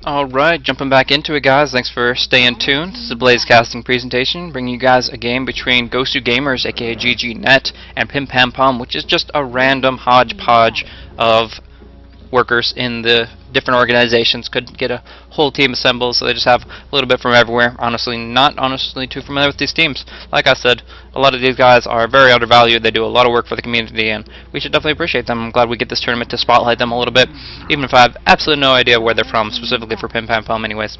Alright, jumping back into it, guys. Thanks for staying tuned. This is a BlazeCasting presentation, bringing you guys a game between Gamers, aka GGnet, and PimPamPum, which is just a random hodgepodge of workers in the different organizations. Couldn't get a whole team assembled, so they just have a little bit from everywhere. Not honestly too familiar with these teams. Like I said, a lot of these guys are very undervalued. They do a lot of work for the community, and we should definitely appreciate them. I'm glad we get this tournament to spotlight them a little bit, even if I have absolutely no idea where they're from, specifically for PimPamPum anyways.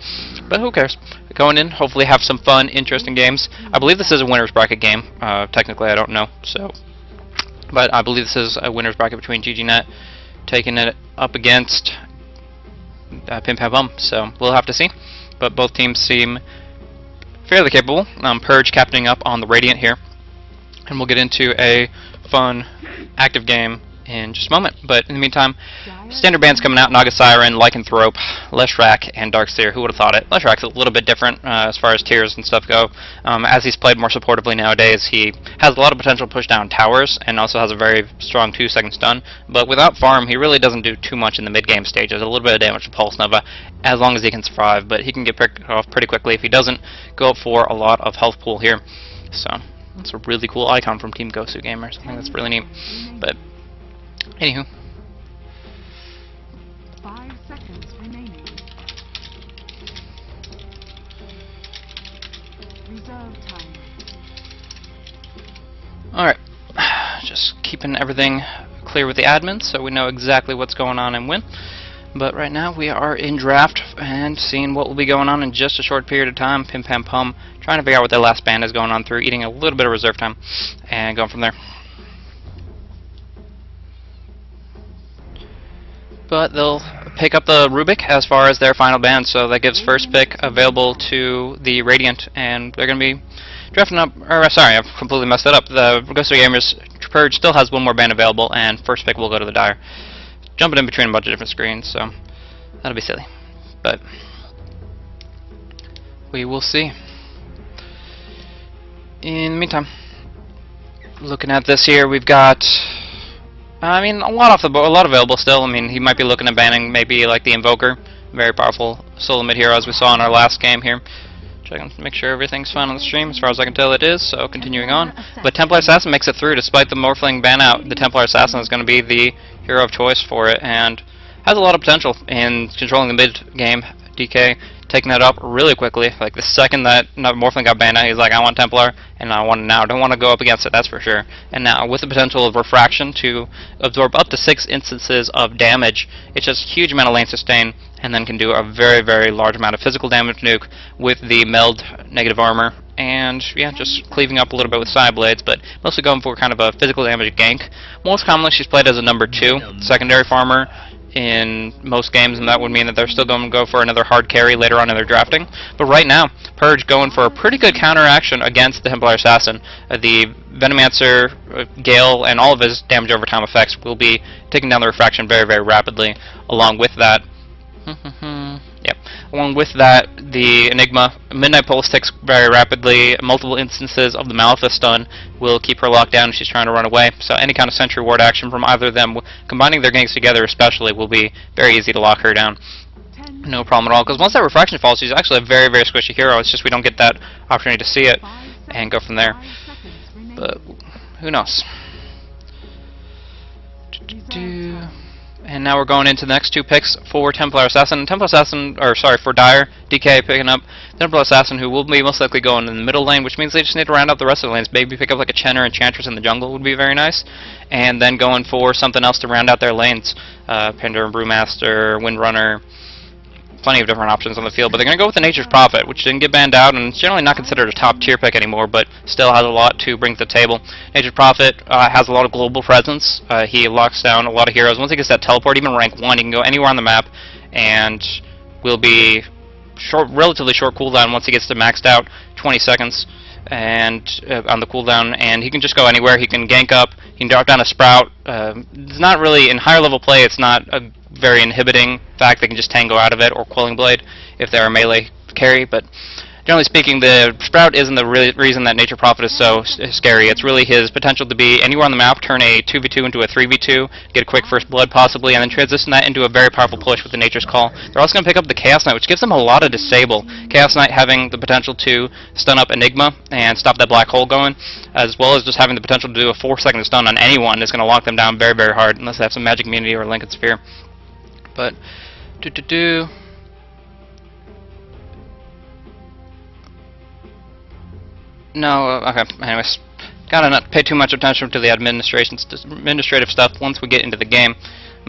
But who cares? Going in, hopefully have some fun, interesting games. I believe this is a winner's bracket game. Technically, I don't know, but I believe this is a winner's bracket between GGnet taking it up against PimPamPum, so we'll have to see. But both teams seem fairly capable. Purge captaining up on the Radiant here, and we'll get into a fun, active game in just a moment. But in the meantime, standard bands coming out: Naga Siren, Lycanthrope, Leshrac, and Darkseer. Who would have thought it? Leshrac's a little bit different as far as tiers and stuff go. As he's played more supportively nowadays, he has a lot of potential to push down towers, and also has a very strong 2-second stun. But without farm, he really doesn't do too much in the mid-game stages. A little bit of damage to Pulse Nova, as long as he can survive, but he can get picked off pretty quickly if he doesn't go up for a lot of health pool here. So that's a really cool icon from Team Gamers. I think that's really neat. But anywho. 5 seconds remaining. Reserve time. Alright. Just keeping everything clear with the admin so we know exactly what's going on and when. But right now we are in draft and seeing what will be going on in just a short period of time. PimPamPum trying to figure out what their last band is going on through, eating a little bit of reserve time, and going from there. But they'll pick up the Rubik as far as their final band, so that gives first pick available to the Radiant, and they're going to be drafting up, or sorry, I've completely messed that up. The Gamers Purge still has one more band available, and first pick will go to the Dire. Jumping in between a bunch of different screens, so that'll be silly. But we will see. In the meantime, looking at this here, we've got, I mean, a lot available still. I mean, he might be looking at banning maybe like the Invoker, very powerful solo mid hero as we saw in our last game here. Checking to make sure everything's fine on the stream. As far as I can tell, it is. So continuing on, but Templar Assassin makes it through despite the Morphling ban out. The Templar Assassin is going to be the hero of choice for it, and has a lot of potential in controlling the mid game. DK taking that up really quickly. Like the second that Morphling got banned out, he's like, I want Templar, and I want it now. Don't want to go up against it, that's for sure. And now with the potential of Refraction to absorb up to 6 instances of damage, it's just a huge amount of lane sustain, and then can do a very, very large amount of physical damage nuke with the meld negative armor. And yeah, just cleaving up a little bit with side blades, but mostly going for kind of a physical damage gank. Most commonly she's played as a number 2 secondary farmer in most games, and that would mean that they're still going to go for another hard carry later on in their drafting. But right now, Purge going for a pretty good counteraction against the Templar Assassin. The Venomancer, Gale, and all of his damage over time effects will be taking down the Refraction very, very rapidly. Along with that, along with that, the Enigma Midnight Pulse ticks very rapidly. Multiple instances of the Malphite stun will keep her locked down if she's trying to run away. So any kind of sentry ward action from either of them, combining their ganks together especially, will be very easy to lock her down. No problem at all, because once that Refraction falls, she's actually a very, very squishy hero. It's just we don't get that opportunity to see it and go from there. But who knows? And now we're going into the next 2 picks for Templar Assassin. For Dire, DK picking up Templar Assassin, who will be most likely going in the middle lane, which means they just need to round out the rest of the lanes. Maybe pick up like a Chen or Enchantress in the jungle would be very nice. And then going for something else to round out their lanes. Pender and Brewmaster, Windrunner, plenty of different options on the field, but they're going to go with the Nature's Prophet, which didn't get banned out and is generally not considered a top tier pick anymore, but still has a lot to bring to the table. Nature's Prophet has a lot of global presence. He locks down a lot of heroes. Once he gets that teleport, even rank 1, he can go anywhere on the map, and will be relatively short cooldown once he gets to maxed out 20 seconds and on the cooldown, and he can just go anywhere. He can gank up, he can drop down a Sprout. It's not really, in higher level play, it's not a very inhibiting fact. They can just tango out of it, or Quelling Blade if they're a melee carry, but generally speaking, the Sprout isn't the reason that Nature Prophet is so scary. It's really his potential to be anywhere on the map, turn a 2v2 into a 3v2, get a quick first blood possibly, and then transition that into a very powerful push with the Nature's Call. They're also going to pick up the Chaos Knight, which gives them a lot of disable. Chaos Knight having the potential to stun up Enigma and stop that black hole going, as well as just having the potential to do a 4-second stun on anyone is going to lock them down very, very hard, unless they have some Magic Immunity or Lincoln Sphere. But, No, okay, anyways. Gotta not pay too much attention to the administrative stuff once we get into the game,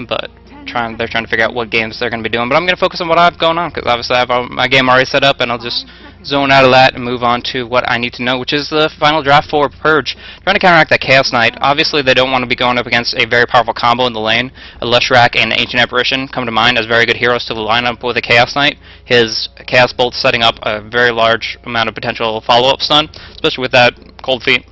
but they're trying to figure out what games they're going to be doing. But I'm going to focus on what I've going on, because obviously I have my game already set up, and I'll just zone out of that and move on to what I need to know, which is the final draft for Purge. Trying to counteract that Chaos Knight. Obviously they don't want to be going up against a very powerful combo in the lane. A Leshrac and Ancient Apparition come to mind as very good heroes to line up with a Chaos Knight. His Chaos Bolt setting up a very large amount of potential follow-up stun, especially with that Cold Feet,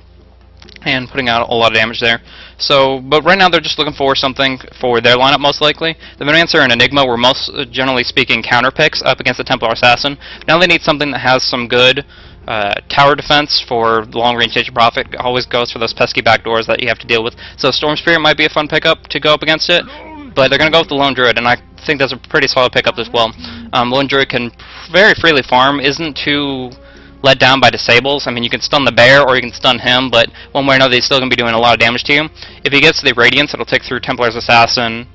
and putting out a lot of damage there. So, but right now they're just looking for something for their lineup most likely. The Venomancer and Enigma were most generally speaking counter picks up against the Templar Assassin. Now they need something that has some good tower defense for long range Nature Prophet. Always goes for those pesky backdoors that you have to deal with. So Storm Spirit might be a fun pickup to go up against it, but they're going to go with the Lone Druid, and I think that's a pretty solid pickup as well. Lone Druid can very freely farm, isn't too let down by disables. I mean, you can stun the bear or you can stun him, but one way or another he's still going to be doing a lot of damage to you. If he gets the Radiance, it'll take through Templar's Assassin,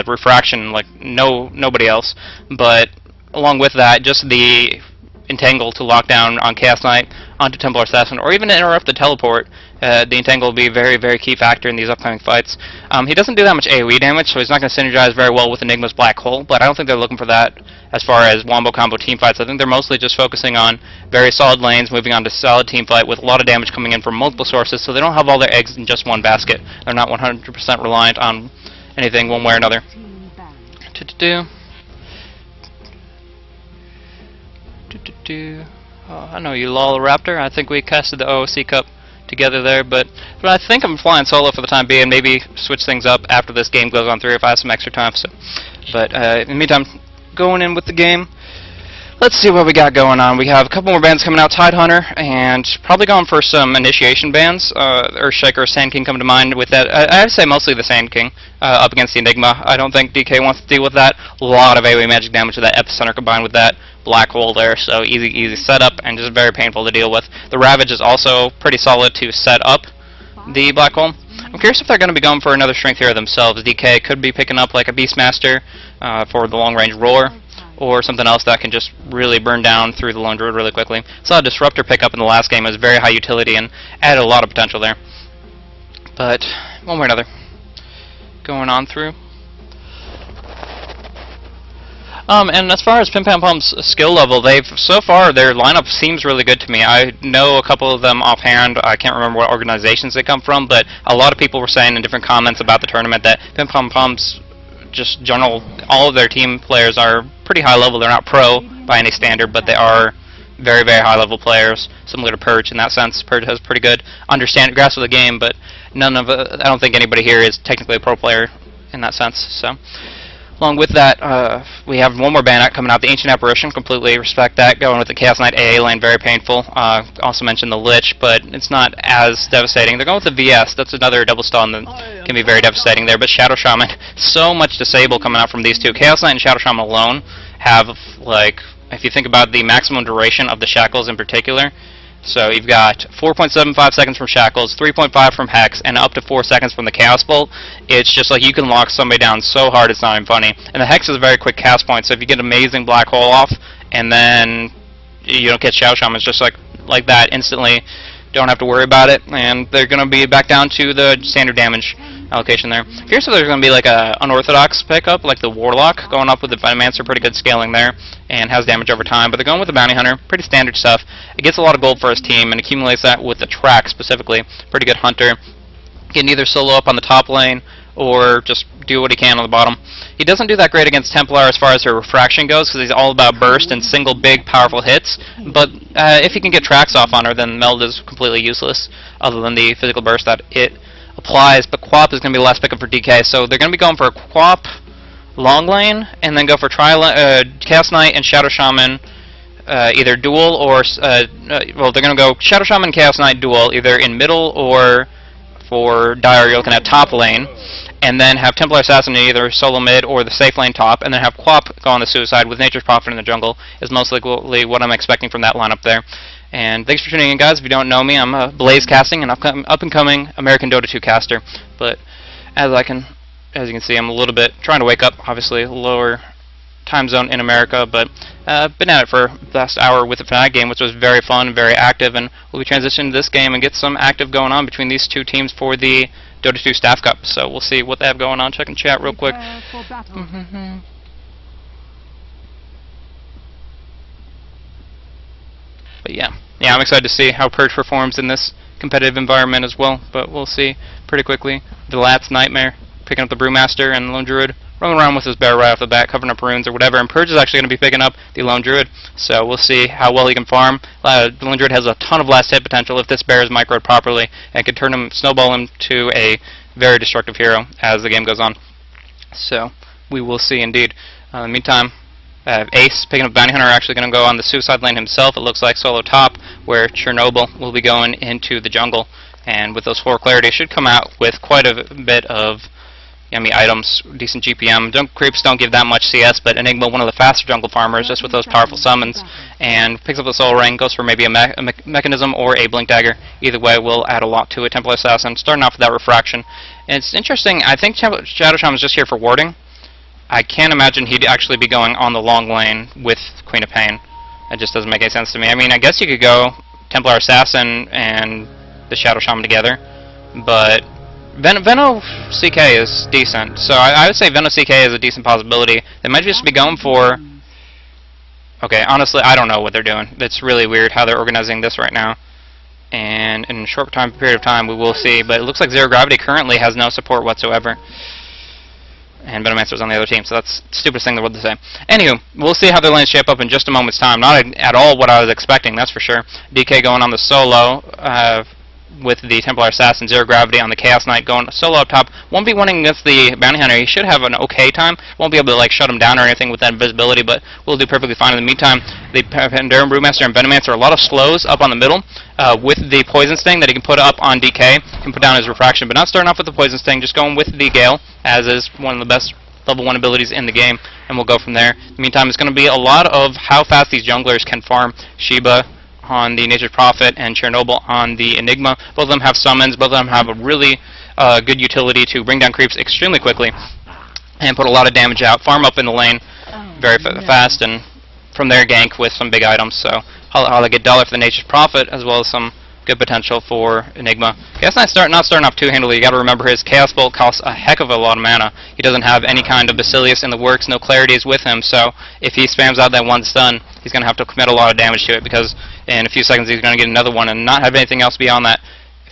Refraction like nobody else. But along with that, just the Entangle to lock down on Chaos Knight onto Templar Assassin, or even interrupt the teleport. The Entangle will be a very, very key factor in these upcoming fights. He doesn't do that much AoE damage, so he's not going to synergize very well with Enigma's Black Hole, but I don't think they're looking for that as far as wombo combo team fights. I think they're mostly just focusing on very solid lanes, moving on to solid team fight with a lot of damage coming in from multiple sources, so they don't have all their eggs in just one basket. They're not 100% reliant on anything one way or another. Oh, I know you, Lol Raptor. I think we casted the OOC Cup together there, but I think I'm flying solo for the time being. Maybe switch things up after this game goes on through if I have some extra time. So, but in the meantime, going in with the game. Let's see what we got going on. We have a couple more bands coming out, Tidehunter, and probably going for some initiation bands. Earthshaker, Sand King come to mind with that. I'd say mostly the Sand King up against the Enigma. I don't think DK wants to deal with that. A lot of AoE magic damage with that Epicenter combined with that Black Hole there, so easy setup and just very painful to deal with. The Ravage is also pretty solid to set up the Black Hole. I'm curious if they're going to be going for another strength hero themselves. DK could be picking up like a Beastmaster for the long-range Roar, or something else that can just really burn down through the Lone Druid really quickly. Saw a Disruptor pick up in the last game. It was very high utility and added a lot of potential there. But one way or another, going on through. And as far as PimPamPum's skill level, so far their lineup seems really good to me. I know a couple of them offhand. I can't remember what organizations they come from, but a lot of people were saying in different comments about the tournament that PimPamPum's just general, all of their team players are pretty high level. They're not pro by any standard, but they are very, very high level players, similar to Purge in that sense. Purge has pretty good grasp of the game, but I don't think anybody here is technically a pro player in that sense. So, along with that, we have one more ban coming out, the Ancient Apparition. Completely respect that. Going with the Chaos Knight AA lane, very painful. Also mentioned the Lich, but it's not as devastating. They're going with the VS. That's another double stun that can be very devastating there. But Shadow Shaman, so much disable coming out from these two. Chaos Knight and Shadow Shaman alone have, like, if you think about the maximum duration of the Shackles in particular, so you've got 4.75 seconds from Shackles, 3.5 from Hex, and up to 4 seconds from the Chaos Bolt. It's just like you can lock somebody down so hard it's not even funny. And the Hex is a very quick cast point, so if you get an amazing Black Hole off, and then you don't get Shadow Shaman, it's just like that instantly. Don't have to worry about it, and they're going to be back down to the standard damage allocation there. Curious if there's going to be like a unorthodox pickup, like the Warlock, going up with the Venomancer, pretty good scaling there, and has damage over time. But they're going with the Bounty Hunter, pretty standard stuff. It gets a lot of gold for his team, and accumulates that with the Track specifically. Pretty good Hunter. He can either solo up on the top lane, or just do what he can on the bottom. He doesn't do that great against Templar as far as her refraction goes, because he's all about burst and single big powerful hits, but if he can get tracks off on her, then Meld is completely useless, other than the physical burst that it applies. But Quap is going to be the last pickup for DK, so they're going to be going for a Quap long lane, and then go for Chaos Knight and Shadow Shaman either duel or well, they're going to go Shadow Shaman Chaos Knight duel either in middle or for Dire you're looking at top lane, and then have Templar Assassin in either solo mid or the safe lane top, and then have Quap go on the suicide with Nature's Prophet in the jungle is most likely what I'm expecting from that lineup there. And thanks for tuning in, guys. If you don't know me, I'm BlazeCasting, an up-and-coming American Dota 2 caster. But as you can see, I'm a little bit trying to wake up, obviously, lower time zone in America, but been at it for the last hour with the Fnatic game, which was very fun, very active, and we'll be transitioning to this game and get some active going on between these two teams for the Dota 2 Staff Cup. So we'll see what they have going on. Check in chat real quick. For battle. But yeah, I'm excited to see how Purge performs in this competitive environment as well, but we'll see pretty quickly. The Lat's Nightmare picking up the Brewmaster, and Lone Druid running around with his bear right off the bat, covering up runes or whatever, and Purge is actually going to be picking up the Lone Druid, so we'll see how well he can farm. The Lone Druid has a ton of last hit potential if this bear is microed properly, and can snowball him to a very destructive hero as the game goes on. So we will see indeed. In the meantime, Ace picking up Bounty Hunter actually going to go on the suicide lane himself, it looks like, solo top, where Chernobyl will be going into the jungle, and with those 4 clarity should come out with quite a bit of yummy items, decent GPM. Creeps don't give that much CS, but Enigma, one of the faster jungle farmers, just with those powerful summons, and picks up the Soul Ring, goes for maybe a Mechanism or a Blink Dagger. Either way will add a lot to it. Templar Assassin, starting off with that Refraction. And it's interesting, I think Shadow Shaman is just here for warding. I can't imagine he'd actually be going on the long lane with Queen of Pain. It just doesn't make any sense to me. I mean, I guess you could go Templar Assassin and the Shadow Shaman together, but Veno CK is decent, so I would say Veno CK is a decent possibility. They might just be going for... Okay, honestly, I don't know what they're doing. It's really weird how they're organizing this right now. And in a short period of time, we will see. But it looks like Zero Gravity currently has no support whatsoever. And Venomancer's on the other team, so that's the stupidest thing in the world to say. Anywho, we'll see how their lanes shape up in just a moment's time. Not at all what I was expecting, that's for sure. DK going on the solo with the Templar Assassin, Zero Gravity on the Chaos Knight going solo up top. Won't be winning against the Bounty Hunter. He should have an okay time. Won't be able to like shut him down or anything with that invisibility, but we'll do perfectly fine. In the meantime, the Pandaren, Brewmaster, and Venomancer, a lot of slows up on the middle with the Poison Sting that he can put up on DK. Can put down his Refraction, but not starting off with the Poison Sting, just going with the Gale, as is one of the best level 1 abilities in the game, and we'll go from there. In the meantime, it's going to be a lot of how fast these junglers can farm. Shiba on the Nature's Prophet and Chernobyl on the Enigma. Both of them have summons, both of them have a really good utility to bring down creeps extremely quickly and put a lot of damage out, farm up in the lane very fast, and from there gank with some big items. So I'll get dollar for the Nature's Prophet as well as some good potential for Enigma. Chaos Knight's not starting off too handily. You got to remember his Chaos Bolt costs a heck of a lot of mana. He doesn't have any kind of Basilius in the works, no clarities with him, so if he spams out that one stun, he's going to have to commit a lot of damage to it, because in a few seconds he's going to get another one and not have anything else beyond that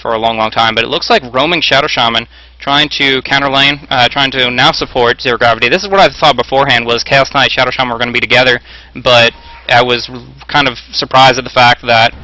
for a long time. But it looks like roaming Shadow Shaman trying to counter lane, trying to now support Zero Gravity. This is what I thought beforehand, was Chaos Knight, Shadow Shaman were going to be together, but I was kind of surprised at the fact that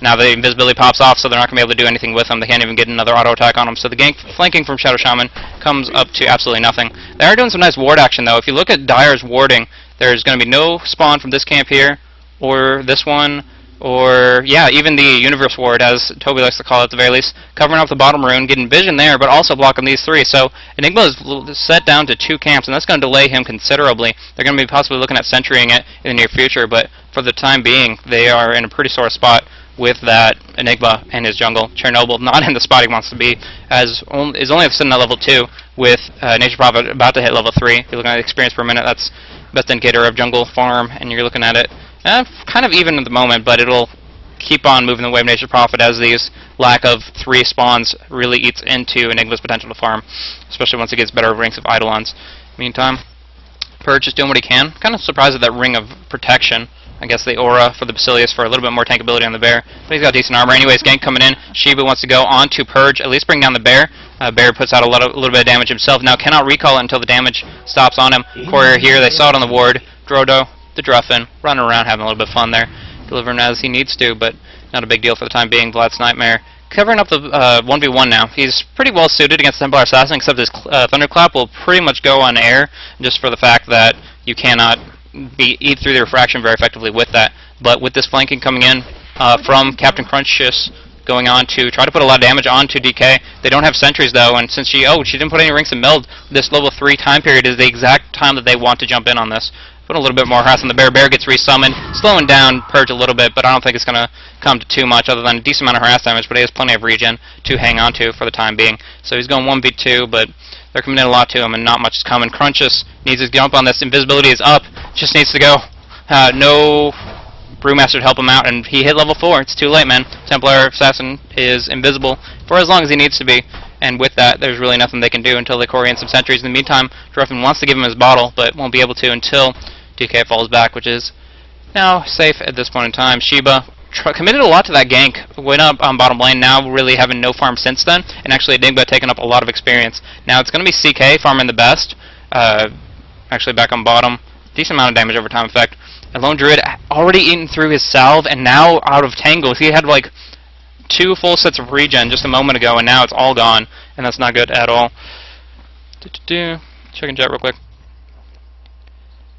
now the invisibility pops off, so they're not going to be able to do anything with him. They can't even get another auto attack on him. So the gank flanking from Shadow Shaman comes up to absolutely nothing. They are doing some nice ward action, though. If you look at Dire's warding, there's going to be no spawn from this camp here, or this one, or, yeah, even the Universe Ward, as Toby likes to call it at the very least, covering up the bottom rune, getting vision there, but also blocking these 3. So Enigma is set down to 2 camps, and that's going to delay him considerably. They're going to be possibly looking at sentrying it in the near future, but for the time being, they are in a pretty sore spot with that Enigma and his jungle. Chernobyl not in the spot he wants to be, as is only sitting at level 2 with Nature's Prophet about to hit level 3. If you're looking at experience per minute, that's best indicator of jungle farm, and you're looking at it kind of even at the moment, but it'll keep on moving the way of Nature's Prophet as these lack of 3 spawns really eats into Enigma's potential to farm, especially once it gets better ranks of Eidolons. Meantime, Purge is doing what he can. Kind of surprised at that Ring of Protection. I guess the aura for the Basilius for a little bit more tankability on the bear. But he's got decent armor. Anyways, gank coming in. Shiba wants to go on to Purge, at least bring down the bear. Bear puts out a little bit of damage himself. Now cannot recall it until the damage stops on him. Courier here, they saw it on the ward. Drodo, the Druffin, running around having a little bit of fun there. Delivering as he needs to, but not a big deal for the time being. Vlad's Nightmare covering up the 1v1 now. He's pretty well suited against the Templar Assassin, except his Thunderclap will pretty much go on air, just for the fact that you cannot eat through the refraction very effectively with that. But with this flanking coming in from Captain Crunchus, going on to try to put a lot of damage onto DK. They don't have sentries though, and since she didn't put any rings in meld, this level 3 time period is the exact time that they want to jump in on this. Put a little bit more harass on the bear. Bear gets resummoned, slowing down Purge a little bit, but I don't think it's going to come to too much other than a decent amount of harass damage, but he has plenty of regen to hang on to for the time being. So he's going 1v2, but they're committing a lot to him and not much is coming. Crunchus needs to jump on this. Invisibility is up, just needs to go. No Brewmaster to help him out, and he hit level 4. It's too late, man. Templar Assassin is invisible for as long as he needs to be, and with that, there's really nothing they can do until they core in some sentries. In the meantime, Druffin wants to give him his bottle, but won't be able to until DK falls back, which is now safe at this point in time. Shiba committed a lot to that gank, went up on bottom lane, now really having no farm since then, and actually Enigma taking up a lot of experience. Now it's going to be CK farming the best, actually back on bottom, decent amount of damage over time effect. And Lone Druid already eaten through his salve and now out of tangles. He had like 2 full sets of regen just a moment ago, and now it's all gone, and that's not good at all. Checking chat real quick.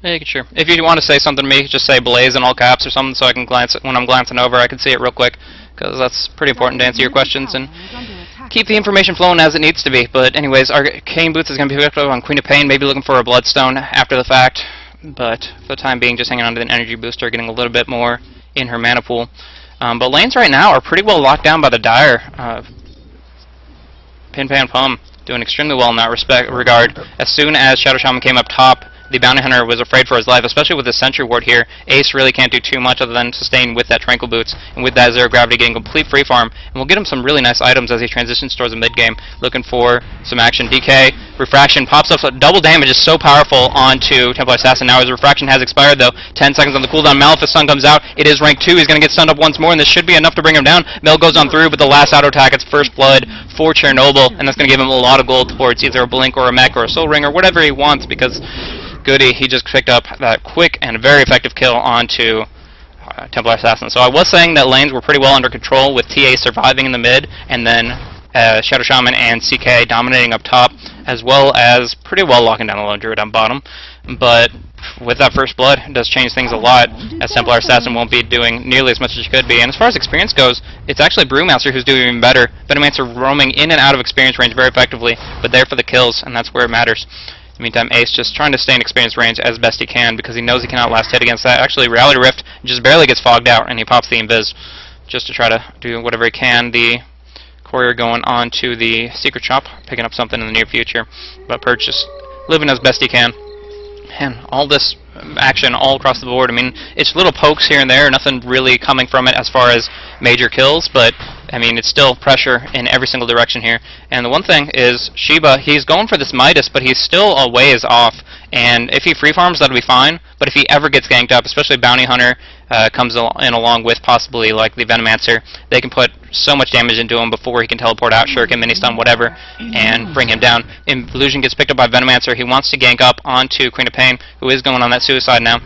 Making sure. If you want to say something to me, just say Blaze in all caps or something so I can glance when I'm glancing over, I can see it real quick, because that's pretty important to answer your questions and keep the information flowing as it needs to be. But anyways, Arcane Boots is going to be picked up on Queen of Pain, maybe looking for a Bloodstone after the fact. But for the time being, just hanging on to an energy booster, getting a little bit more in her mana pool. But lanes right now are pretty well locked down by the Dire. PimPamPum doing extremely well in that regard. As soon as Shadow Shaman came up top, the Bounty Hunter was afraid for his life, especially with the Sentry Ward here. Ace really can't do too much other than sustain with that Tranquil Boots, and with that Zero Gravity getting complete free farm. And we'll get him some really nice items as he transitions towards the mid-game, looking for some action. DK, Refraction, pops up, so double damage is so powerful onto Templar Assassin. Now his Refraction has expired though, 10 seconds on the cooldown. Maleficent Sun comes out, it is rank 2, he's going to get stunned up once more, and this should be enough to bring him down. Mel goes on through, but the last auto attack, it's First Blood for Chernobyl, and that's going to give him a lot of gold towards either a Blink or a Mech or a Soul Ring or whatever he wants, because goody, he just picked up that quick and very effective kill onto Templar Assassin. So I was saying that lanes were pretty well under control with TA surviving in the mid, and then Shadow Shaman and CK dominating up top, as well as pretty well locking down the Lone Druid on bottom. But with that First Blood, it does change things a lot, as Templar Assassin won't be doing nearly as much as she could be. And as far as experience goes, it's actually Brewmaster who's doing even better. Venomancer roaming in and out of experience range very effectively, but there for the kills, and that's where it matters. In the meantime, Ace just trying to stay in experience range as best he can because he knows he cannot last hit against that. Actually, Reality Rift just barely gets fogged out, and he pops the Invis just to try to do whatever he can. The Courier going on to the Secret Shop, picking up something in the near future. But Purge just living as best he can. And all this action all across the board. I mean, it's little pokes here and there, nothing really coming from it as far as major kills, but I mean, it's still pressure in every single direction here. And the one thing is, Shiba, he's going for this Midas, but he's still a ways off. And if he free farms, that'll be fine. But if he ever gets ganked up, especially Bounty Hunter comes in along with possibly like the Venomancer, they can put so much damage into him before he can teleport out, Shuriken, Mini-Stun, whatever, and bring him down. Illusion gets picked up by Venomancer. He wants to gank up onto Queen of Pain, who is going on that suicide now.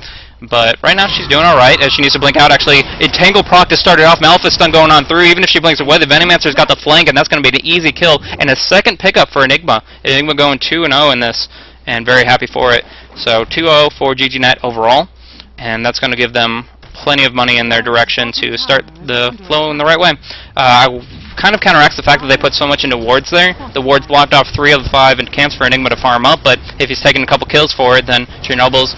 But right now she's doing alright, as she needs to blink out. Actually, Entangle proc to start it off. Maleficent Stun going on through. Even if she blinks away, the Venomancer's got the flank, and that's going to be the easy kill. And a second pickup for Enigma. Enigma going 2-0 in this, and very happy for it. So 2-0 for GGnet overall, and that's going to give them plenty of money in their direction to start the flow in the right way. Kind of counteracts the fact that they put so much into wards there. The wards blocked off 3 of the 5 and camps for Enigma to farm up, but if he's taking a couple kills for it, then Chernobyl's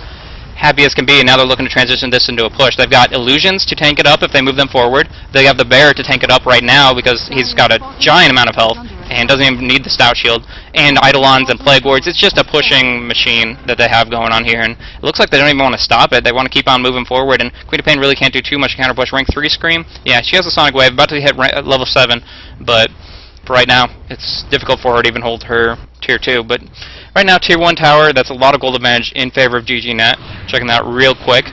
happy as can be, and now they're looking to transition this into a push. They've got Illusions to tank it up if they move them forward. They have the Bear to tank it up right now because he's got a giant amount of health and doesn't even need the Stout Shield. And Eidolons and Plague Wards, it's just a pushing machine that they have going on here, and it looks like they don't even want to stop it. They want to keep on moving forward, and Queen of Pain really can't do too much counter push. Rank 3 Scream, yeah, she has a Sonic Wave, about to hit level 7, but for right now, it's difficult for her to even hold her Tier 2, but right now, Tier 1 tower, that's a lot of gold advantage in favor of GGnet. Checking that real quick.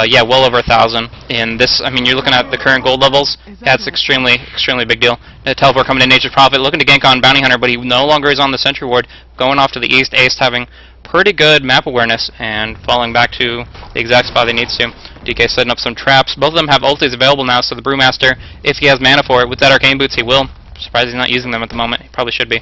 Yeah, well over 1,000. In this, I mean, you're looking at the current gold levels. That's extremely, extremely big deal. Teleport coming in, Nature's Prophet, looking to gank on Bounty Hunter, but he no longer is on the Sentry Ward. Going off to the east, Ace having pretty good map awareness and falling back to the exact spot he needs to. DK setting up some traps. Both of them have ultis available now, so the Brewmaster, if he has mana for it, with that Arcane Boots, he will. Surprised he's not using them at the moment. He probably should be.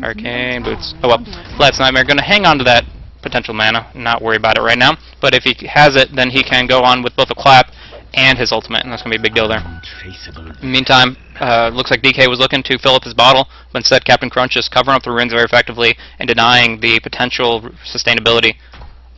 Arcane Boots. Oh well. Flat's Nightmare. Going to hang on to that potential mana, not worry about it right now. But if he has it, then he can go on with both a Clap and his ultimate, and that's going to be a big deal there. In the meantime, looks like DK was looking to fill up his bottle, but instead Captain Crunch is covering up the runes very effectively and denying the potential sustainability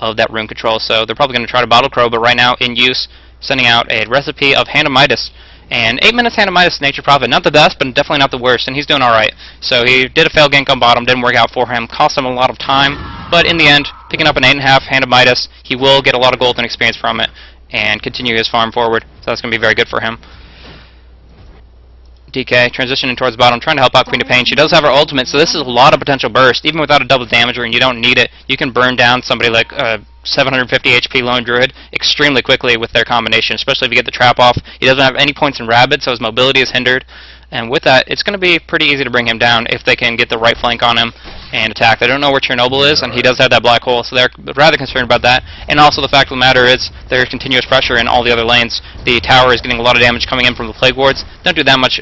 of that rune control. So they're probably going to try to Bottle Crow, but right now in use, sending out a recipe of Hand of Midas. And 8 minutes Hand of Midas Nature Prophet, not the best, but definitely not the worst, and he's doing alright. So he did a fail gank on bottom, didn't work out for him, cost him a lot of time, but in the end, picking up an 8.5 Hand of Midas, he will get a lot of golden experience from it, and continue his farm forward, so that's going to be very good for him. DK transitioning towards the bottom, trying to help out Queen of Pain. She does have her ultimate, so this is a lot of potential burst. Even without a double damage rune, you don't need it. You can burn down somebody like 750 HP Lone Druid extremely quickly with their combination, especially if you get the trap off. He doesn't have any points in Rabid, so his mobility is hindered. And with that, it's going to be pretty easy to bring him down if they can get the right flank on him and attack. They don't know where Chernobyl is, and he does have that black hole, so they're rather concerned about that. And also the fact of the matter is there's continuous pressure in all the other lanes. The tower is getting a lot of damage coming in from the Plague Wards. Don't do that much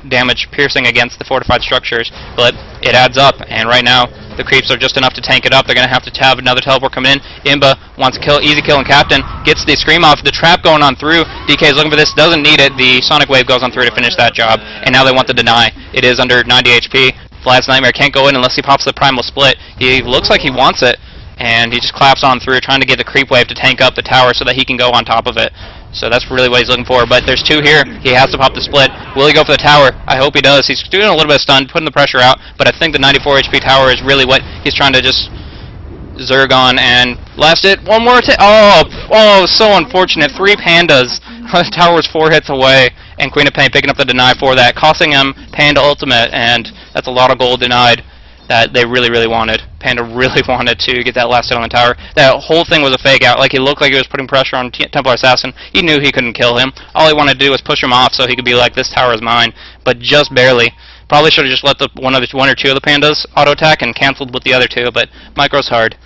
damage piercing against the fortified structures, but it adds up, and right now the creeps are just enough to tank it up. They're going to have to have another teleport coming in. Imba wants to kill, easy kill, and Captain gets the scream off. The trap going on through. DK is looking for this, doesn't need it. The Sonic Wave goes on through to finish that job, and now they want the deny. It is under 90 HP. Vlad's Nightmare can't go in unless he pops the Primal Split. He looks like he wants it, and he just claps on through, trying to get the creep wave to tank up the tower so that he can go on top of it. So that's really what he's looking for, but there's two here. He has to pop the split. Will he go for the tower? I hope he does. He's doing a little bit of stun, putting the pressure out, but I think the 94 HP tower is really what he's trying to just zerg on, and last hit, one more oh, so unfortunate. 3 pandas. The tower was 4 hits away, and Queen of Pain picking up the deny for that, costing him Panda ultimate, and that's a lot of gold denied that they really, really wanted. Panda really wanted to get that last hit on the tower. That whole thing was a fake out. Like, he looked like he was putting pressure on Templar Assassin. He knew he couldn't kill him. All he wanted to do was push him off so he could be like, this tower is mine, but just barely. Probably should have just let the one or two of the pandas auto-attack and canceled with the other two, but micro's hard,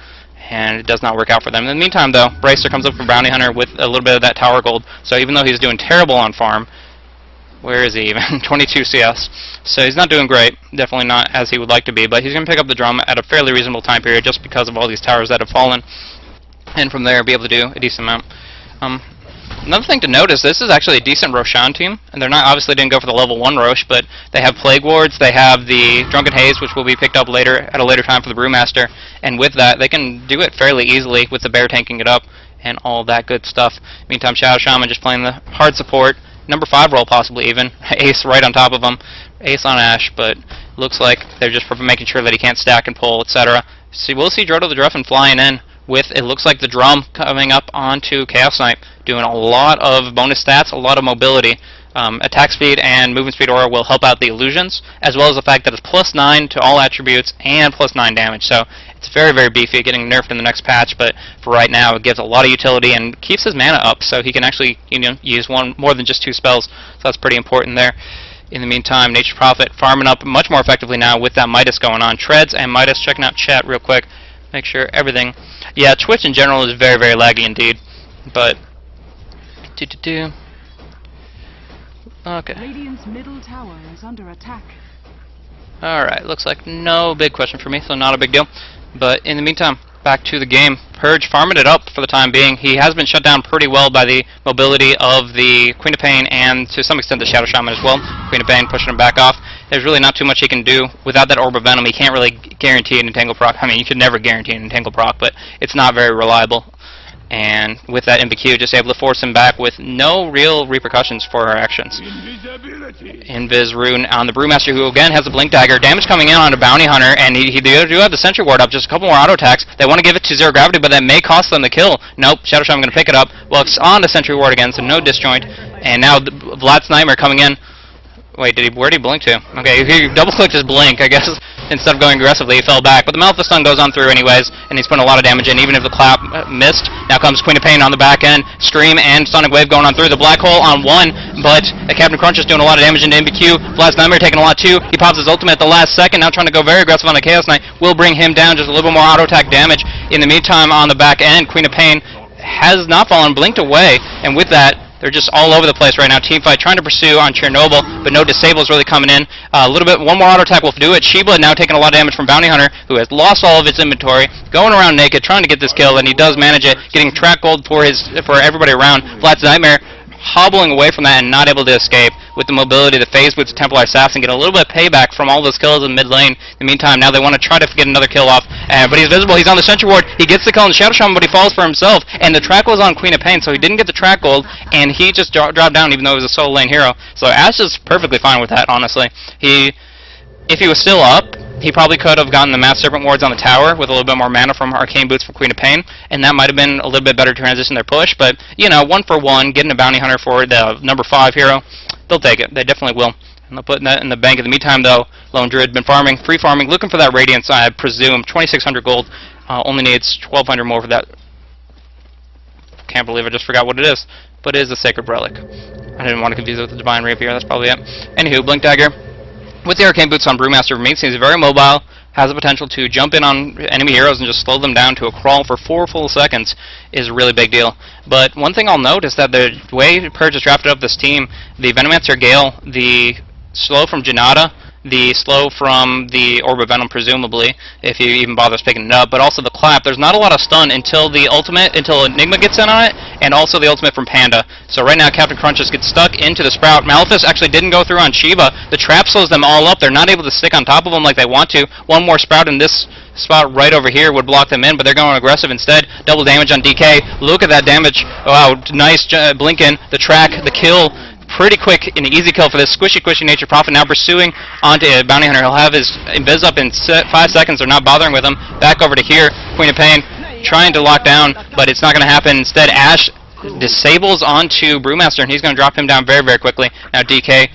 and it does not work out for them. In the meantime, though, Bracer comes up for Bounty Hunter with a little bit of that tower gold, so even though he's doing terrible on farm, where is he even? 22 CS. So he's not doing great. Definitely not as he would like to be, but he's going to pick up the drum at a fairly reasonable time period just because of all these towers that have fallen, and from there be able to do a decent amount. Another thing to note is this is actually a decent Roshan team, and they're not obviously didn't go for the level 1 Rosh, but they have Plague Wards, they have the Drunken Haze, which will be picked up later at a later time for the Brewmaster, and with that they can do it fairly easily with the bear tanking it up and all that good stuff. Meantime, Shadow Shaman just playing the hard support, number 5 role possibly even, Ace right on top of him, Ace on Ash, but looks like they're just making sure that he can't stack and pull, etc. So we'll see Drodo the Druffin flying in with, it looks like, the drum coming up onto Chaos Knight, doing a lot of bonus stats, a lot of mobility. Attack speed and movement speed aura will help out the illusions, as well as the fact that it's +9 to all attributes and +9 damage. So it's very, very beefy, getting nerfed in the next patch, but for right now it gives a lot of utility and keeps his mana up, so he can actually, use one more than just 2 spells. So that's pretty important there. In the meantime, Nature Prophet farming up much more effectively now with that Midas going on. Treads and Midas, checking out chat real quick. Make sure everything. Yeah, Twitch in general is very, very laggy indeed. But okay. Radiant's middle tower is under attack. Alright, looks like no big question for me, so not a big deal. But in the meantime, back to the game. Purge farming it up for the time being. He has been shut down pretty well by the mobility of the Queen of Pain and to some extent the Shadow Shaman as well. Queen of Pain pushing him back off. There's really not too much he can do. Without that Orb of Venom, he can't really guarantee an Entangle proc. I mean, you could never guarantee an Entangle proc, but it's not very reliable. And with that MBQ, just able to force him back with no real repercussions for her actions. Invis rune on the Brewmaster, who again has a Blink Dagger. Damage coming in on a Bounty Hunter, and he do have the Sentry Ward up. Just a couple more auto attacks. They want to give it to 0 gravity, but that may cost them the kill. Nope, Shadow Shaman going to pick it up. Well, it's on the Sentry Ward again, so no disjoint. And now Vlad's Nightmare coming in. Wait, where did he blink to? Okay, he double-clicked his blink, I guess. Instead of going aggressively, he fell back. But the Malthus stun goes on through anyways, and he's putting a lot of damage in, even if the clap missed. Now comes Queen of Pain on the back end. Scream and Sonic Wave going on through. The Black Hole on 1, but Captain Crunch is doing a lot of damage into MBQ. Vlad's Nightmare taking a lot too. He pops his ultimate at the last second, now trying to go very aggressive on the Chaos Knight. Will bring him down, just a little bit more auto-attack damage. In the meantime, on the back end, Queen of Pain has not fallen, blinked away, and with that, they're just all over the place right now. Teamfight trying to pursue on Chernobyl, but no disables really coming in. A little bit, one more auto attack will do it. Sheba now taking a lot of damage from Bounty Hunter, who has lost all of its inventory, going around naked, trying to get this kill, and he does manage it, getting track gold for everybody around. Vlad's Nightmare hobbling away from that and not able to escape with the mobility, the phase boots, Templar Assassin, get a little bit of payback from all those kills in mid lane. In the meantime, now they want to try to get another kill off, but he's visible, he's on the Sentry Ward, he gets the kill on the Shadow Shaman, but he falls for himself, and the track was on Queen of Pain, so he didn't get the track gold, and he just dropped down even though he was a solo lane hero. So Ash is perfectly fine with that, honestly. If he was still up, he probably could have gotten the Mass Serpent Wards on the tower with a little bit more mana from Arcane Boots from Queen of Pain, and that might have been a little bit better to transition their push, but, you know, 1 for 1, getting a Bounty Hunter for the number 5 hero, they'll take it. They definitely will. And they'll put that in the bank. In the meantime, though, Lone Druid been farming, free farming, looking for that Radiance, I presume. 2,600 gold, only needs 1,200 more for that. Can't believe I just forgot what it is, but it is a Sacred Relic. I didn't want to confuse it with the Divine Rapier, that's probably it. Anywho, Blink Dagger. With the Arcane Boots on Brewmaster remains, he's very mobile, has the potential to jump in on enemy heroes and just slow them down to a crawl for 4 full seconds is a really big deal. But one thing I'll note is that the way Purge has drafted up this team, the Venomancer Gale, the slow from Janata, the slow from the Orb of Venom, presumably, if he even bothers picking it up, but also the Clap. There's not a lot of stun until the ultimate, until Enigma gets in on it, and also the ultimate from Panda. So right now, Captain Crunch just gets stuck into the Sprout. Maleficus actually didn't go through on Shiva. The trap slows them all up. They're not able to stick on top of them like they want to. One more Sprout in this spot right over here would block them in, but they're going aggressive instead. Double damage on DK. Look at that damage. Wow, nice blink in. The track, the kill. Pretty quick and easy kill for this squishy nature Prophet, now pursuing onto a Bounty Hunter. He'll have his Invis up in 5 seconds. They're not bothering with him. Back over to here. Queen of Pain trying to lock down, but it's not going to happen. Instead, Ash disables onto Brewmaster, and he's going to drop him down very, very quickly. Now DK,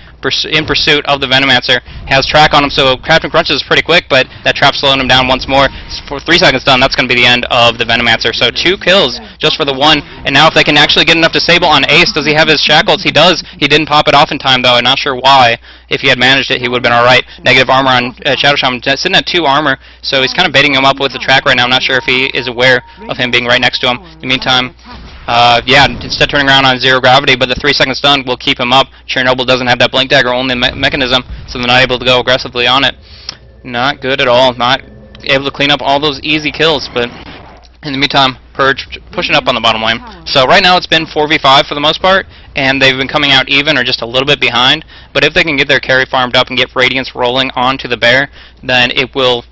in pursuit of the Venomancer, has track on him, so Captain Crunch is pretty quick, but that trap's slowing him down once more. For 3 seconds done, that's going to be the end of the Venomancer. So 2 kills just for the 1, and now if they can actually get enough disable on Ace, does he have his shackles? He does. He didn't pop it off in time, though. I'm not sure why. If he had managed it, he would have been alright. Negative armor on Shadow Shaman, sitting at 2 armor, so he's kind of baiting him up with the track right now. I'm not sure if he is aware of him being right next to him. In the meantime, yeah, instead turning around on 0 gravity, but the 3 second stun will keep him up. Chernobyl doesn't have that Blink Dagger only mechanism, so they're not able to go aggressively on it. Not good at all. Not able to clean up all those easy kills, but in the meantime, Purge pushing up on the bottom lane. So right now it's been 4v5 for the most part, and they've been coming out even or just a little bit behind, but if they can get their carry farmed up and get Radiance rolling onto the Bear, then it'll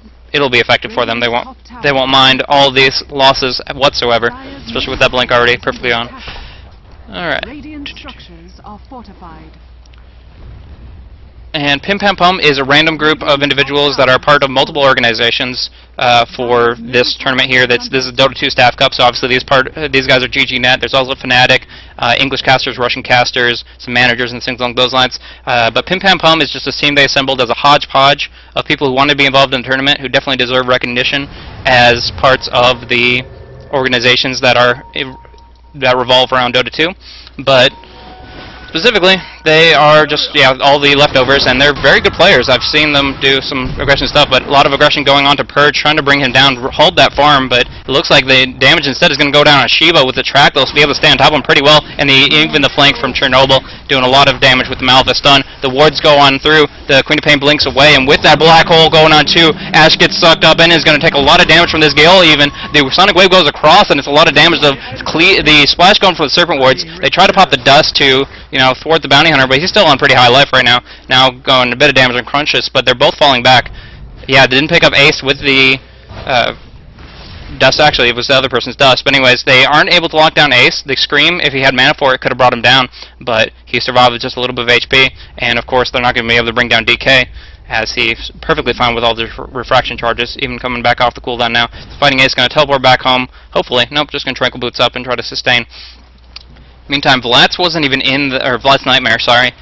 be effective for them. They won't mind all these losses whatsoever, especially with that blink already perfectly on. Alright. Radiant structures are fortified. And PimPamPum is a random group of individuals that are part of multiple organizations for this tournament here. This is Dota 2 Staff Cup, so obviously these guys are GGnet. There's also Fnatic, English casters, Russian casters, some managers and things along those lines. But PimPamPum is just a team they assembled as a hodgepodge of people who want to be involved in the tournament, who definitely deserve recognition as parts of the organizations that revolve around Dota 2. But specifically, they are just, all the leftovers, and they're very good players. I've seen them do some aggression stuff, but a lot of aggression going on to Purge, trying to bring him down, hold that farm, but it looks like the damage instead is going to go down on Shiva with the track. They'll be able to stay on top of him pretty well, and even the flank from Chernobyl doing a lot of damage with the Maleficus stun. The wards go on through, the Queen of Pain blinks away, and with that black hole going on too, Ash gets sucked up and is going to take a lot of damage from this Gale even. The Sonic Wave goes across, and it's a lot of damage. The splash going for the Serpent Wards. They try to pop the dust to, thwart the Bounty Hunter, but he's still on pretty high life right now. Now going a bit of damage on Crunches, but they're both falling back. Yeah, they didn't pick up Ace with the dust, actually. It was the other person's dust. But anyways, they aren't able to lock down Ace. The Scream, if he had mana for it, could have brought him down, but he survived with just a little bit of HP. And of course, they're not going to be able to bring down DK, as he's perfectly fine with all the refraction charges, even coming back off the cooldown now. The Fighting Ace is going to teleport back home, hopefully. Nope, just going to Tranquil Boots up and try to sustain. Meantime, Vlatz wasn't even in or Vlatz Nightmare, sorry.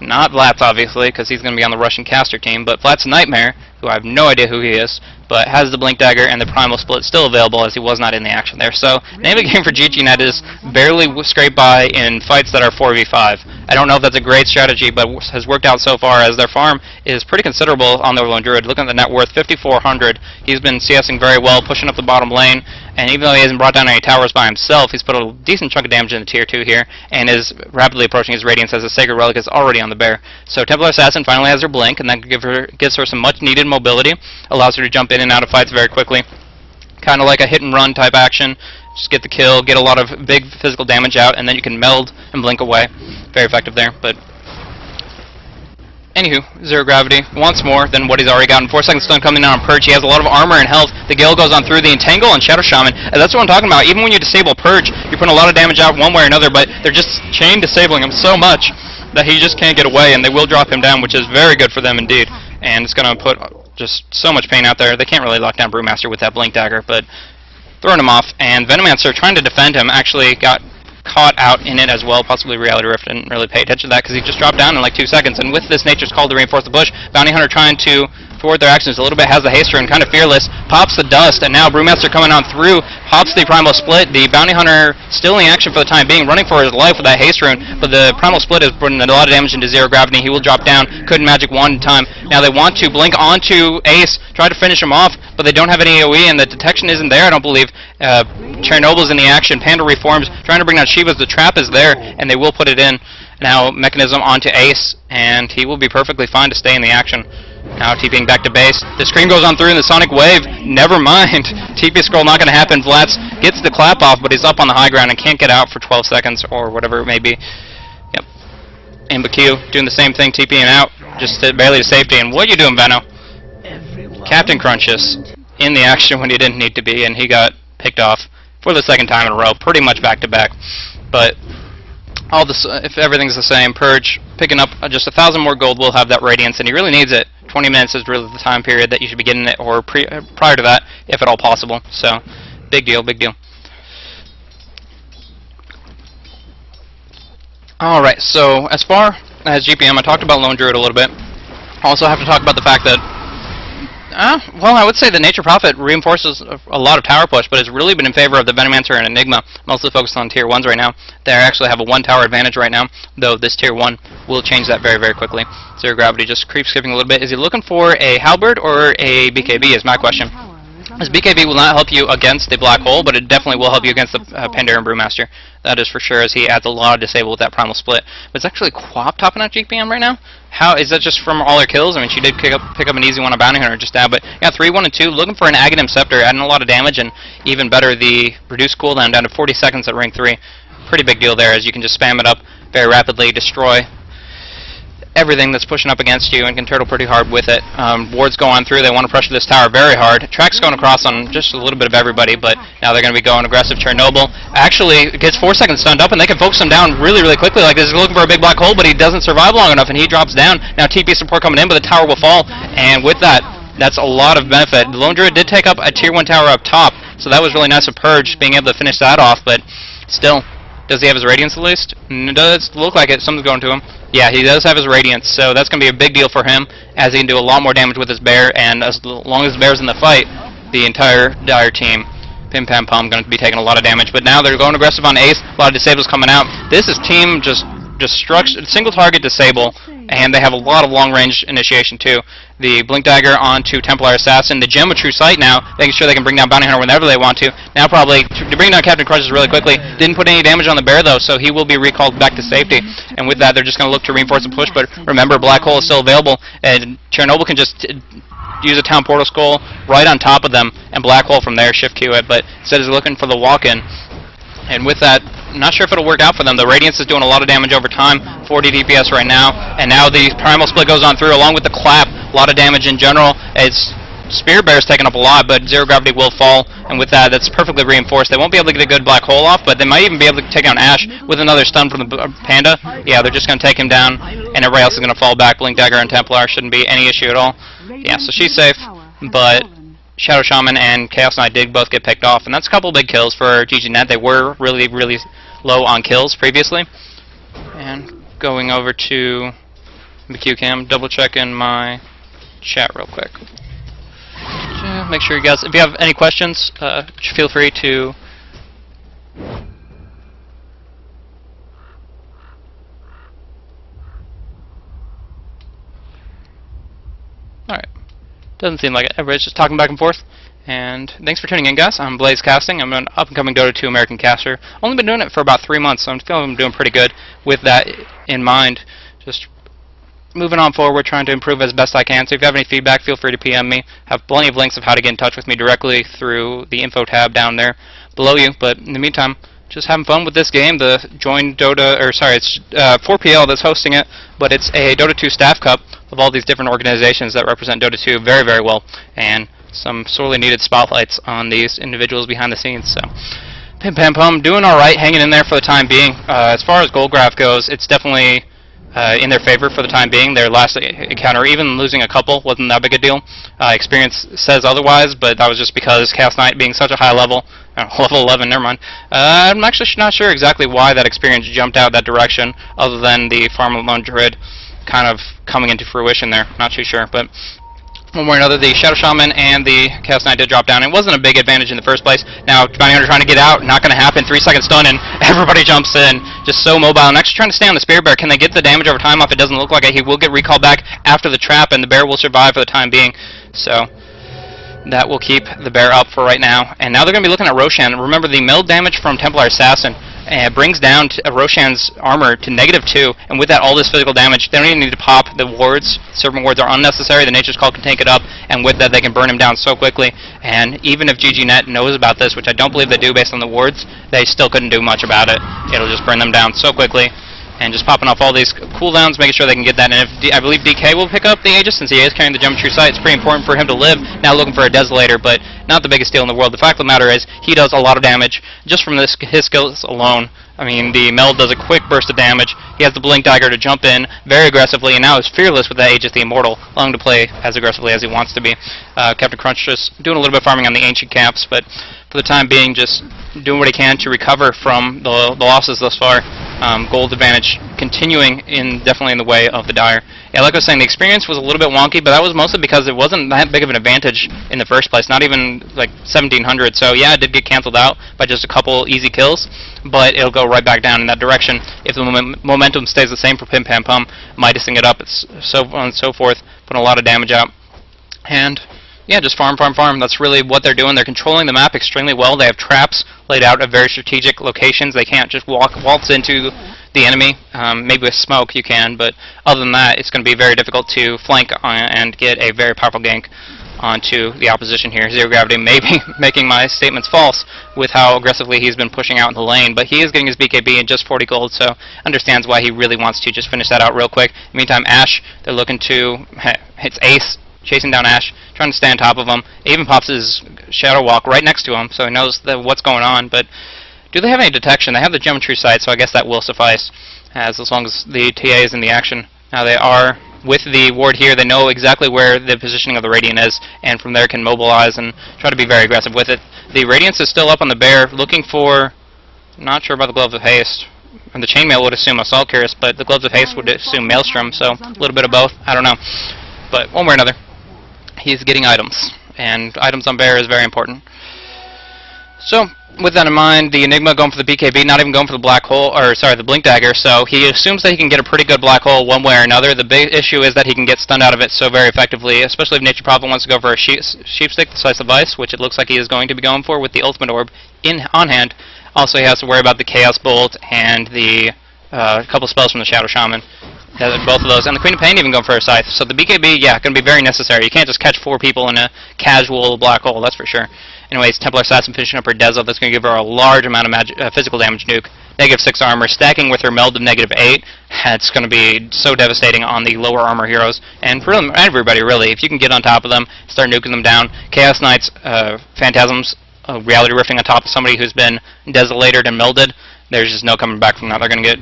Not Vlatz, obviously, because he's going to be on the Russian caster team, but Vlatz Nightmare, who I have no idea who he is, but has the Blink Dagger and the Primal Split still available, as he was not in the action there. So, name of the game for GGnet is barely scrape by in fights that are 4v5. I don't know if that's a great strategy, but has worked out so far, as their farm is pretty considerable on their Lone Druid. Looking at the net worth, 5,400. He's been CSing very well, pushing up the bottom lane, and even though he hasn't brought down any towers by himself, he's put a decent chunk of damage in the tier 2 here, and is rapidly approaching his Radiance as the Sacred Relic is already on the Bear. So Templar Assassin finally has her Blink, and that gives her some much needed mobility, allows her to jump in and out of fights very quickly. Kind of like a hit and run type action, Just get the kill, get a lot of big physical damage out, and then you can meld and blink away. Very effective there, but anywho, Zero Gravity wants more than what he's already gotten. 4 seconds stun coming down on Purge. He has a lot of armor and health. The Gale goes on through the Entangle and Shadow Shaman. And that's what I'm talking about. Even when you disable Purge, you're putting a lot of damage out one way or another, but they're just chain disabling him so much that he just can't get away, and they will drop him down, which is very good for them indeed. And it's going to put just so much pain out there. They can't really lock down Brewmaster with that Blink Dagger, but throwing him off. And Venomancer, trying to defend him, actually got caught out in it as well. Possibly Reality Rift, didn't really pay attention to that because he just dropped down in like 2 seconds. And with this Nature's Call to reinforce the bush, Bounty Hunter trying to forward their actions a little bit, has the haste rune, kind of fearless, pops the dust, and now Brewmaster coming on through, pops the Primal Split. The Bounty Hunter still in action for the time being, running for his life with that haste rune, but the Primal Split is putting a lot of damage into Zero Gravity. He will drop down, couldn't magic one in time. Now they want to blink onto Ace, try to finish him off, but they don't have any AoE, and the detection isn't there, I don't believe. Chernobyl's in the action, Panda reforms, trying to bring down Shiva's, the trap is there, and they will put it in. Now Mechanism onto Ace, and he will be perfectly fine to stay in the action. Now TPing back to base. The screen goes on through in the Sonic Wave. Never mind. TP scroll not going to happen. Vlats gets the clap off, but he's up on the high ground and can't get out for 12 seconds or whatever it may be. Yep. And BQ doing the same thing, TPing out, just barely to safety. And what are you doing, Veno? Captain Crunches in the action when he didn't need to be, and he got picked off for the second time in a row, pretty much back to back. But all this, if everything's the same, Purge picking up just 1,000 more gold will have that Radiance, and he really needs it. 20 minutes is really the time period that you should be getting it, or prior to that, if at all possible. So, big deal, big deal. Alright, so as far as GPM, I talked about Lone Druid a little bit. I also have to talk about the fact that well, I would say the Nature Prophet reinforces a lot of tower push, but it's really been in favor of the Venomancer and Enigma, mostly focused on Tier 1s right now. They actually have a 1 tower advantage right now, though this Tier 1 will change that very, very quickly. Zero Gravity just creep skipping a little bit. Is he looking for a Halberd or a BKB is my question. This BKB will not help you against the Black Hole, but it definitely will help you against the Pandaren Brewmaster. That is for sure, as he adds a lot of disable with that Primal Split. But it's actually Quap topping out GPM right now? How is that just from all her kills? I mean, she did pick up an easy one on Bounty Hunter just now, but yeah, 3, 1, and 2, looking for an Aghanim Scepter, adding a lot of damage, and even better, the reduced cooldown down to 40 seconds at rank 3. Pretty big deal there, as you can just spam it up very rapidly, destroy everything that's pushing up against you, and can turtle pretty hard with it. Wards go on through, they want to pressure this tower very hard. Track's going across on just a little bit of everybody, but now they're going to be going aggressive. Chernobyl actually gets 4 seconds stunned up, and they can focus him down really, really quickly like this. He's looking for a big black hole, but he doesn't survive long enough, and he drops down. Now TP support coming in, but the tower will fall, and with that, that's a lot of benefit. The Lone Druid did take up a Tier 1 tower up top, so that was really nice of Purge being able to finish that off, but still, does he have his Radiance at least? It does look like it. Something's going to him. Yeah, he does have his Radiance, so that's going to be a big deal for him, as he can do a lot more damage with his bear, and as long as the bear's in the fight, the entire Dire team, PimPamPum, going to be taking a lot of damage. But now they're going aggressive on Ace, a lot of disables coming out. This is team just single target disable, and they have a lot of long range initiation too. The Blink Dagger onto Templar Assassin, the Gem of True Sight now, making sure they can bring down Bounty Hunter whenever they want to. Now probably to bring down Captain Crunches really quickly. Didn't put any damage on the bear though, so he will be recalled back to safety. And with that, they're just going to look to reinforce the push, but remember, Black Hole is still available, and Chernobyl can just use a Town Portal Skull right on top of them, and Black Hole from there, shift Q it, but instead is looking for the walk-in. And with that, not sure if it'll work out for them. The Radiance is doing a lot of damage over time, 40 DPS right now, and now the Primal Split goes on through along with the Clap, a lot of damage in general. It's Spear Bear's taking up a lot, but Zero Gravity will fall, and with that, that's perfectly reinforced. They won't be able to get a good Black Hole off, but they might even be able to take down Ash with another stun from the Panda. Yeah, they're just going to take him down, and everybody else is going to fall back. Blink Dagger and Templar shouldn't be any issue at all. Yeah, so she's safe, but Shadow Shaman and Chaos Knight did both get picked off, and that's a couple big kills for GGnet. They were really, really low on kills previously. And going over to the QCam, double checking my chat real quick. Make sure you guys, if you have any questions, feel free to alright. Doesn't seem like it. Everybody's just talking back and forth. And thanks for tuning in, guys. I'm BlazeCasting. I'm an up-and-coming Dota 2 American caster. Only been doing it for about 3 months, so I'm feeling I'm doing pretty good with that in mind. Just moving on forward, trying to improve as best I can. So if you have any feedback, feel free to PM me. Have plenty of links of how to get in touch with me directly through the info tab down there. below you. But in the meantime, just having fun with this game. The join Dota, or sorry, it's 4PL that's hosting it, but it's a Dota 2 staff cup of all these different organizations that represent Dota 2 very, very well, and some sorely needed spotlights on these individuals behind the scenes. So PimPamPum doing alright, hanging in there for the time being. As far as gold graph goes, it's definitely in their favor for the time being. Their last encounter, even losing a couple, wasn't that big a deal. Experience says otherwise, but that was just because Chaos Knight being such a high level, level 11, never mind. I'm actually not sure exactly why that experience jumped out that direction, other than the Farm Alone Druid kind of coming into fruition there. Not too sure, but one way or another, the Shadow Shaman and the Chaos Knight did drop down. It wasn't a big advantage in the first place. Now, Bounty Hunter trying to get out, not going to happen. 3-second stun, and everybody jumps in. Just so mobile. And actually trying to stay on the Spirit Bear. Can they get the damage over time off? It doesn't look like it. He will get recalled back after the trap, and the bear will survive for the time being. So that will keep the bear up for right now. And now they're going to be looking at Roshan. Remember, the meld damage from Templar Assassin brings down Roshan's armor to -2, and with that, all this physical damage, they don't even need to pop the wards. Serpent wards are unnecessary. The Nature's Call can take it up, and with that, they can burn him down so quickly. And even if GGnet knows about this, which I don't believe they do based on the wards, they still couldn't do much about it. It'll just burn them down so quickly. And just popping off all these cooldowns, making sure they can get that. And if I believe DK will pick up the Aegis, since he is carrying the Geometry Sight, it's pretty important for him to live. Now looking for a Desolator, but not the biggest deal in the world. The fact of the matter is, he does a lot of damage just from his skills alone. I mean, the meld does a quick burst of damage. He has the Blink Dagger to jump in very aggressively, and now is fearless with that Aegis the Immortal, allowing him to play as aggressively as he wants to be. Captain Crunch just doing a little bit of farming on the Ancient Camps, but for the time being, just doing what he can to recover from the losses thus far. Gold advantage continuing definitely in the way of the Dire. Yeah, like I was saying, the experience was a little bit wonky, but that was mostly because it wasn't that big of an advantage in the first place, not even like 1700. So yeah, it did get canceled out by just a couple easy kills, but it'll go right back down in that direction if the momentum stays the same for PimPamPum, Midasing it up, it's so on and so forth, putting a lot of damage out. And yeah, just farm, farm, farm. That's really what they're doing. They're controlling the map extremely well. They have traps laid out at very strategic locations. They can't just waltz into the enemy. Maybe with smoke you can, but other than that, it's going to be very difficult to flank and get a very powerful gank onto the opposition here. Zero Gravity may be making my statements false with how aggressively he's been pushing out in the lane, but he is getting his BKB in just 40 gold, so understands why he really wants to just finish that out real quick. In the meantime, Ashe, they're looking to hits Ace, chasing down Ashe, trying to stay on top of him. Even pops his Shadow Walk right next to him, so he knows what's going on. But do they have any detection? They have the Geometry Sight, so I guess that will suffice, as long as the TA is in the action. Now they are, with the ward here, they know exactly where the positioning of the Radiant is, and from there can mobilize and try to be very aggressive with it. The Radiance is still up on the bear, looking for, not sure about the Gloves of Haste. And the Chainmail would assume Assault Cuirass, but the Gloves of Haste would assume Maelstrom, so a little bit of both, I don't know. But one way or another, he's getting items, and items on bear is very important. So, with that in mind, the Enigma going for the BKB, not even going for the black hole, or sorry, the Blink Dagger, so he assumes that he can get a pretty good black hole one way or another. The big issue is that he can get stunned out of it so very effectively, especially if Nature Prophet wants to go for a Sheepstick, the Slice of Ice, which it looks like he is going to be going for with the Ultimate Orb on hand. Also, he has to worry about the Chaos Bolt and the couple spells from the Shadow Shaman. Both of those, and the Queen of Pain even going for a Scythe. So the BKB, yeah, going to be very necessary. You can't just catch 4 people in a casual black hole, that's for sure. Anyways, Templar Assassin finishing up her Dezo. That's going to give her a large amount of physical damage nuke. -6 armor, stacking with her meld of -8. It's going to be so devastating on the lower armor heroes, and for everybody really. If you can get on top of them, start nuking them down. Chaos Knights, Phantasms, Reality Rifting on top of somebody who's been Desolated and melded, there's just no coming back from that. They're going to get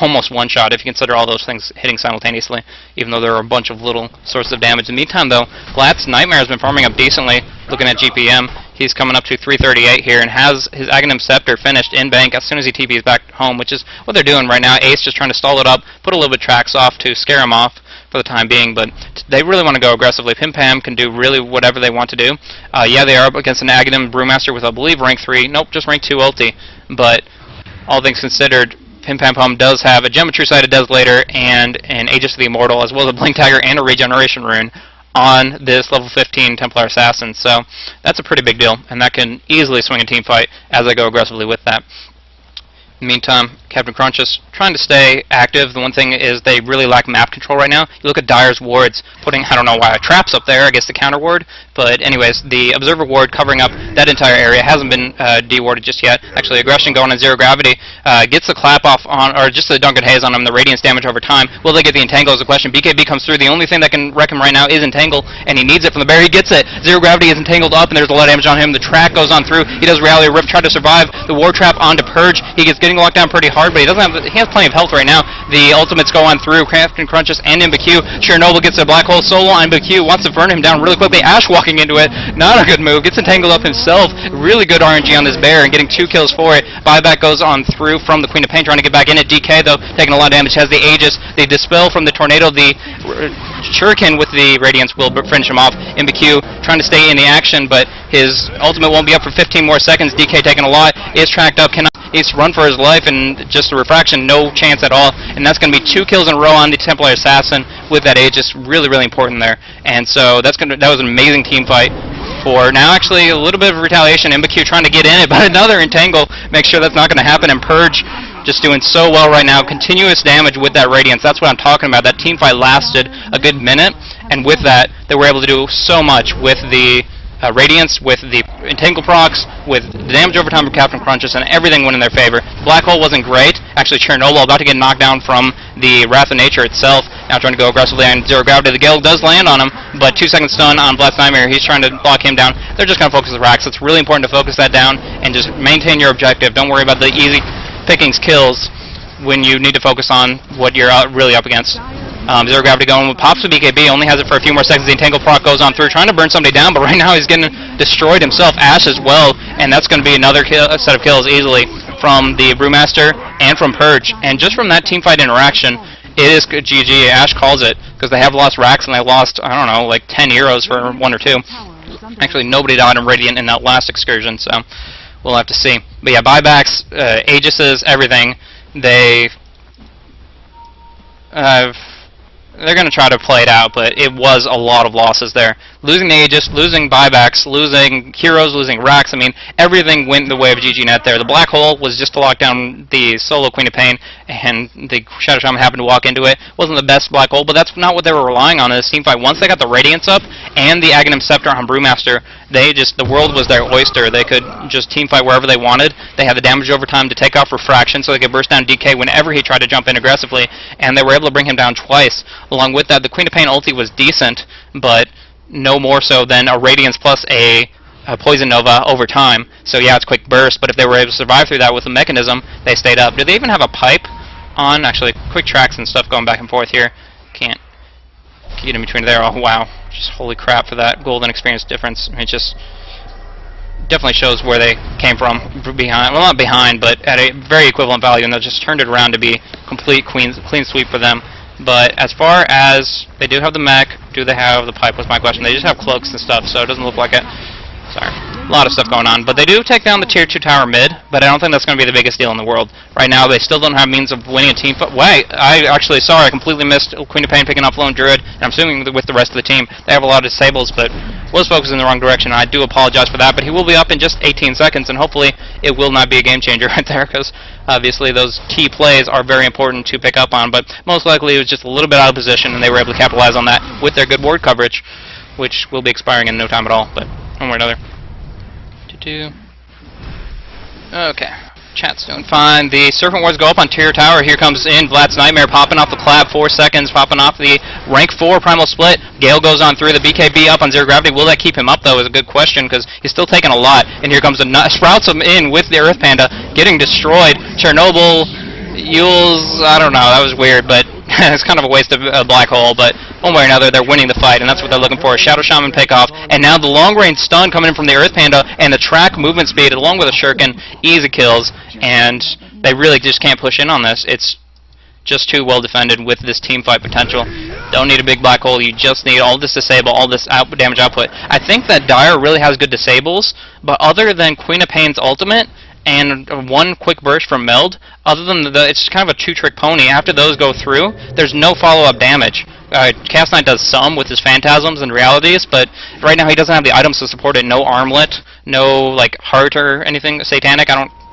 almost one shot if you consider all those things hitting simultaneously, even though there are a bunch of little sources of damage. In the meantime, though, Blat's Nightmare has been farming up decently. Looking at GPM, he's coming up to 338 here and has his Aghanim Scepter finished in bank as soon as he TPs back home, which is what they're doing right now. Ace just trying to stall it up, put a little bit of tracks off to scare him off for the time being, but they really want to go aggressively. PimPam can do really whatever they want to do. Yeah, they are up against an Aghanim Brewmaster with, I believe, rank 3. Nope, just rank 2 ulti, but all things considered, PimPamPum does have a Geometry Sight, a Desolator, and an Aegis of the Immortal, as well as a Blink Dagger and a Regeneration Rune on this level 15 Templar Assassin. So that's a pretty big deal, and that can easily swing a team fight as I go aggressively with that. In the meantime, Captain Crunch is trying to stay active. The one thing is they really lack map control right now. You look at Dire's wards, putting, I don't know why, traps up there, I guess the counter ward, but anyways, the Observer ward covering up that entire area hasn't been de-warded just yet. Actually, Aggression going on Zero Gravity, gets the clap off on, or just the Duncan Haze on him, the Radiance damage over time. Will they get the Entangle is the question. BKB comes through, the only thing that can wreck him right now is Entangle, and he needs it from the bear, he gets it. Zero Gravity is entangled up, and there's a lot of damage on him. The track goes on through, he does Reality Rift, try to survive, the War Trap onto Purge, he gets getting locked down pretty hard, but he has plenty of health right now. The ultimates go on through, Captain Crunches and ImbaQ. Chernobyl gets a Black Hole solo on ImbaQ, wants to burn him down really quickly. Ash walking into it, not a good move, gets entangled up himself. Really good RNG on this bear and getting 2 kills for it. Buyback goes on through from the Queen of Pain, trying to get back in it. DK though, taking a lot of damage, has the Aegis, the Dispel from the Tornado, the Shuriken with the Radiance will finish him off. ImbaQ trying to stay in the action, but his ultimate won't be up for 15 more seconds. DK taking a lot, is tracked up, cannot run for his life, and just a refraction, no chance at all. And that's going to be 2 kills in a row on the Templar Assassin with that Aegis, really, really important there. And so that was an amazing team fight. For now, actually, a little bit of retaliation. ImbaQ trying to get in it, but another Entangle makes sure that's not going to happen. And Purge just doing so well right now. Continuous damage with that Radiance. That's what I'm talking about. That team fight lasted a good minute, and with that, they were able to do so much with the Radiance, with the Entangle procs, with the damage over time from Captain Crunches, and everything went in their favor. Black Hole wasn't great. Actually, Chernobyl about to get knocked down from the Wrath of Nature itself. Now trying to go aggressively on Zero Gravity. The Gale does land on him, but 2-second stun on Blast Nightmare. He's trying to block him down. They're just going to focus the racks. It's really important to focus that down and just maintain your objective. Don't worry about the easy pickings kills when you need to focus on what you're really up against. Zero Gravity going with pops with BKB, only has it for a few more seconds. The Entangle proc goes on through, trying to burn somebody down, but right now he's getting destroyed himself. Ash as well, and that's going to be another set of kills easily from the Brewmaster and from Purge. And just from that teamfight interaction, it is good GG. Ash calls it, because they have lost racks, and they lost, I don't know, like 10 heroes for 1 or 2. Actually, nobody died on Radiant in that last excursion, so we'll have to see. But yeah, buybacks, Aegises, everything, they're going to try to play it out, but it was a lot of losses there. Losing the Aegis, losing buybacks, losing heroes, losing racks. I mean, everything went the way of GGnet there. The Black Hole was just to lock down the solo Queen of Pain, and the Shadow Shaman happened to walk into it. Wasn't the best Black Hole, but that's not what they were relying on in this teamfight. Once they got the Radiance up and the Aghanim Scepter on Brewmaster, the world was their oyster. They could just teamfight wherever they wanted. They had the damage over time to take off Refraction, so they could burst down DK whenever he tried to jump in aggressively, and they were able to bring him down twice. Along with that, the Queen of Pain ulti was decent, but no more so than a Radiance plus a Poison Nova over time. So yeah, it's quick burst, but if they were able to survive through that with a mechanism, they stayed up. Did they even have a pipe on? Actually, quick tracks and stuff going back and forth here. Can't get in between there. Oh wow, just holy crap for that golden experience difference. I mean, it just definitely shows where they came from behind. Well, not behind, but at a very equivalent value, and they just turned it around to be complete clean sweep for them. But as far as they do have the mech, do they have the pipe was my question. They just have cloaks and stuff, so it doesn't look like it. Sorry. A lot of stuff going on. But they do take down the tier 2 tower mid, but I don't think that's going to be the biggest deal in the world. Right now, they still don't have means of winning a team fight. Wait, I completely missed Queen of Pain picking up Lone Druid, and I'm assuming with the rest of the team. They have a lot of disables, but was focused in the wrong direction, and I do apologize for that. But he will be up in just 18 seconds, and hopefully it will not be a game changer right there, because obviously those key plays are very important to pick up on. But most likely it was just a little bit out of position, and they were able to capitalize on that with their good ward coverage, which will be expiring in no time at all, but one way or another. Okay, chat's doing fine. The Serpent Wards go up on tier tower. Here comes in Vlad's Nightmare, popping off the clap, 4 seconds, popping off the rank 4 primal split. Gale goes on through, the BKB up on Zero Gravity. Will that keep him up, though, is a good question, because he's still taking a lot. And here comes Sprouts him in with the Earth Panda, getting destroyed. Chernobyl, Yules, I don't know, that was weird, but it's kind of a waste of a Black Hole, but one way or another, they're winning the fight, and that's what they're looking for, a Shadow Shaman pick-off, and now the long-range stun coming in from the Earth Panda, and the track movement speed, along with a Shuriken, easy kills, and they really just can't push in on this. It's just too well defended with this team fight potential. Don't need a big Black Hole, you just need all this disable, all this damage output. I think that Dire really has good disables, but other than Queen of Pain's ultimate, and one quick burst from Meld, other than it's kind of a two-trick pony. After those go through, there's no follow-up damage. Cast Knight does some with his Phantasms and Realities, but right now he doesn't have the items to support it. No Armlet, no like Heart or anything Satanic,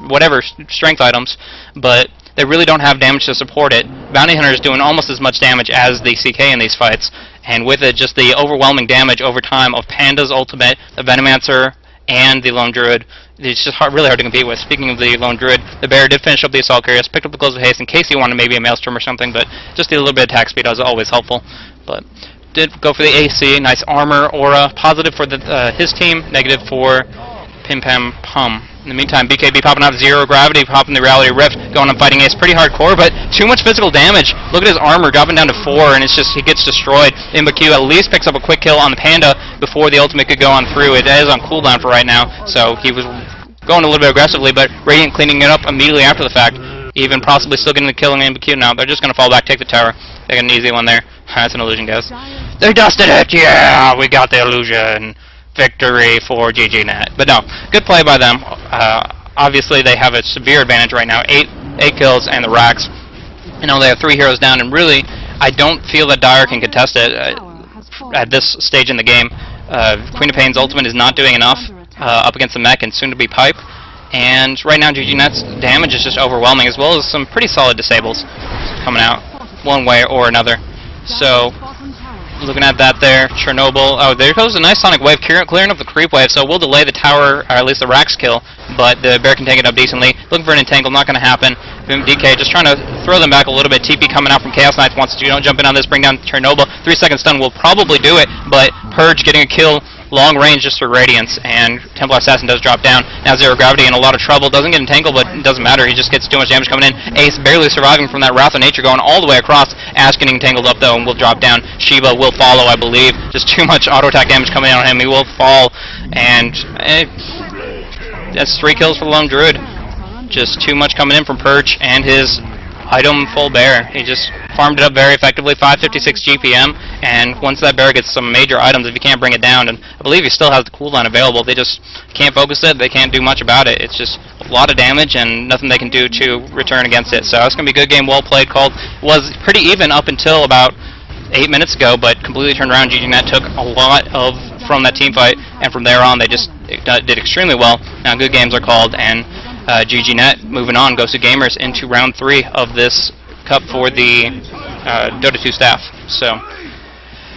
whatever strength items, but they really don't have damage to support it. Bounty Hunter is doing almost as much damage as the CK in these fights, and with it, just the overwhelming damage over time of Panda's ultimate, the Venomancer, and the Lone Druid. It's just really hard to compete with. Speaking of the Lone Druid, the Bear did finish up the Assault Carriers, picked up the Gloves of Haste in case he wanted maybe a Maelstrom or something, but just a little bit of attack speed was always helpful. But did go for the AC, nice armor, aura, positive for his team, negative for PimPamPum. In the meantime, BKB popping out Zero Gravity, popping the Reality Rift, going on fighting Ace pretty hardcore, but too much physical damage. Look at his armor dropping down to 4, and it's just, he gets destroyed. ImbaQ at least picks up a quick kill on the Panda before the ultimate could go on through. It is on cooldown for right now, so he was going a little bit aggressively, but Radiant cleaning it up immediately after the fact, even possibly still getting the kill on ImbaQ. Now they're just going to fall back, take the tower. They got an easy one there. That's an illusion, guys. They dusted it! Yeah! We got the illusion! Victory for GGnet. But no, good play by them. Obviously, they have a severe advantage right now. 8 kills and the racks. You know, they have 3 heroes down, and really, I don't feel that Dire can contest it at this stage in the game. Queen of Pain's ultimate is not doing enough up against the mech and soon-to-be Pipe. And right now, GGnet's damage is just overwhelming, as well as some pretty solid disables coming out one way or another. So, looking at that there, Chernobyl. Oh, there goes a nice Sonic Wave clearing up the creep wave, so we'll delay the tower, or at least the Rax kill, but the Bear can take it up decently. Looking for an entangle, not going to happen. DK just trying to throw them back a little bit. TP coming out from Chaos Knights wants to jump in on this, bring down Chernobyl. 3-second stun will probably do it, but Purge getting a kill long range just through Radiance, and Templar Assassin does drop down. Now Zero Gravity in a lot of trouble. Doesn't get entangled, but it doesn't matter. He just gets too much damage coming in. Ace barely surviving from that Wrath of Nature going all the way across. Ash getting entangled up, though, and will drop down. Shiva will follow, I believe. Just too much auto attack damage coming in on him. He will fall, and that's 3 kills for the Lone Druid. Just too much coming in from Purge and his item full Bear. He just farmed it up very effectively, 556 GPM, and once that Bear gets some major items, if you can't bring it down, and I believe he still has the cooldown available, they just can't focus it, they can't do much about it. It's just a lot of damage and nothing they can do to return against it. So it's going to be a good game, well played, called. Was pretty even up until about 8 minutes ago, but completely turned around. GGnet took a lot from that team fight, and from there on they just did extremely well. Now good games are called, and GGnet, moving on, goes to Gamers into round 3 of this cup for the Dota 2 staff. So,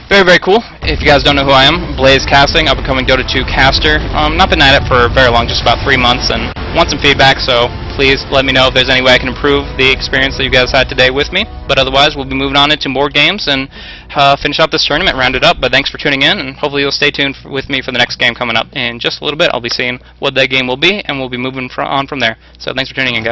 very, very cool. If you guys don't know who I am, BlazeCasting, up-and-coming Dota 2 caster. Not been at it for very long, just about 3 months, and want some feedback, so please let me know if there's any way I can improve the experience that you guys had today with me. But otherwise, we'll be moving on into more games and finish up this tournament, round it up. But thanks for tuning in, and hopefully you'll stay tuned with me for the next game coming up. In just a little bit, I'll be seeing what that game will be, and we'll be moving on from there. So thanks for tuning in, guys.